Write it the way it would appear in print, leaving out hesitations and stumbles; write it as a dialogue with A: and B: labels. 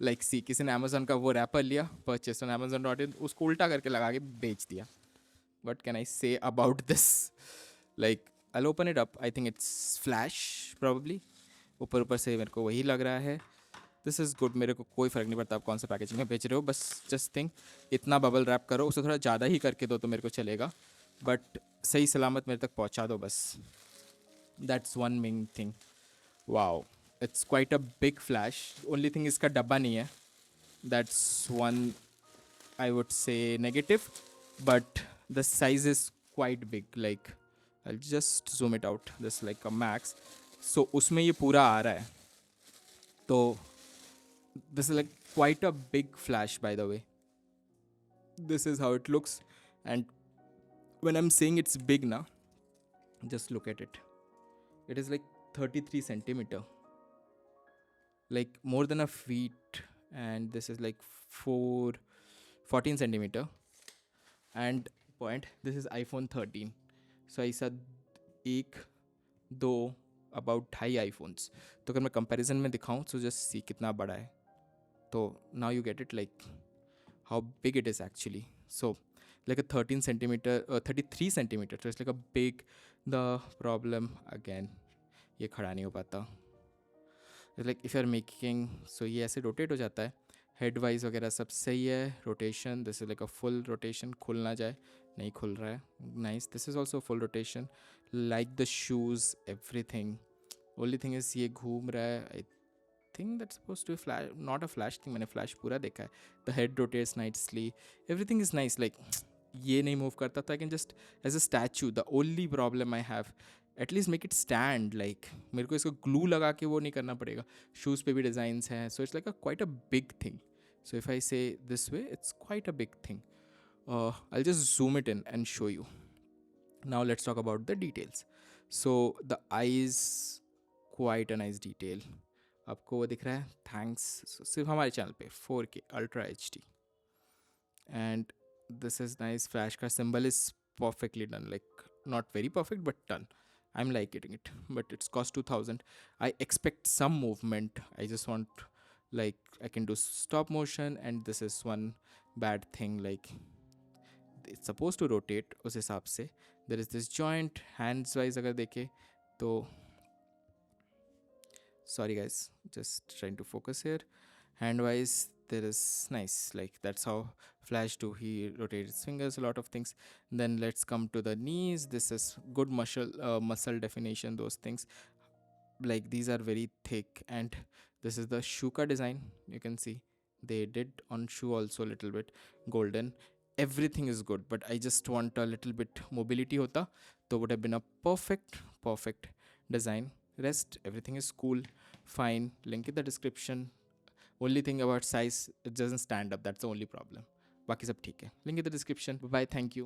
A: Like सी किसी ने Amazon का वो रैपर लिया, परचेस ऑन amazon.in, उसको उल्टा करके लगा के बेच दिया. What can I say about this? Like, I'll open it up. I think it's flash probably. ऊपर ऊपर से मेरे को वही लग रहा है. This is good. मेरे को कोई फ़र्क नहीं पड़ता आप कौन सा पैकेजिंग में बेच रहे हो, बस जस्ट थिंक इतना बबल रैप करो, उसे थोड़ा ज़्यादा ही करके दो तो मेरे को चलेगा, बट सही सलामत मेरे तक पहुंचा दो बस. That's one main thing. Wow, it's quite a big flash. Only thing इसका डब्बा नहीं है. That's one I would say negative, but the size is quite big. Like, I'll just zoom it out. This is like a max. So उसमें ये पूरा आ रहा है. तो this is like quite a big flash, by the way. This is how it looks. And when I'm saying it's big now, just look at it. It is like 33 centimeter. Like more than a feet. And this is like 14 centimeter. And point, this is iPhone 13. So ऐसा एक दो about 2.5 iPhones. तो अगर मैं comparison में दिखाऊं तो just see कितना बड़ा है. तो now you get it like how big it is actually. So like a 13 centimeter 33 centimeter, so it's like a big. The problem again, ये खड़ा नहीं हो पाता. It's like if you're making, so ये ऐसे रोटेट हो जाता है. हेड वाइज वगैरह सब सही है. Rotation, this is like a full rotation. खुल ना जाए, नहीं खुल रहा है. Nice. This is also full rotation. Like the shoes, everything. Only thing is ये घूम रहा है. I think that's suppose to flash, not a flash thing. मैंने फ्लैश पूरा देखा है. The head rotates nicely. Everything is nice. Like ये नहीं मूव करता तो I can just as a statue. The only problem I have, at least make it stand. Like मेरे को इसको ग्लू लगा के वो नहीं करना पड़ेगा. शूज़ पे भी डिज़ाइंस हैं. So it's like a quite a big thing. So if I say this way, it's quite a big thing. I'll just zoom it in and show you. Now let's talk about the details. So the eyes, quite a nice detail. आपको वो दिख रहा है? Thanks. So सिर्फ हमारे channel पे 4K Ultra HD. And this is nice. Flash का symbol is perfectly done. Like not very perfect, but done. I'm liking it. But it's cost 2000. I expect some movement. I just want, like, I can do stop motion, and this is one bad thing. Like, it's supposed to rotate उस हिसाब से. There is this joint. Hands wise अगर देखे तो, sorry guys, just trying to focus here. Hand wise there is nice, like that's how Flash do. He rotates his fingers, a lot of things. Then let's come to the knees. This is good muscle definition, those things. Like these are very thick. And this is the shoe ka design. You can see they did on shoe also a little bit golden. Everything is good, but I just want a little bit mobility hota, so would have been a perfect design. Rest everything is cool, fine. Link in the description. Only thing about size, it doesn't stand up. That's the only problem. बाकी सब ठीक है. Link in the description. Bye. Thank you.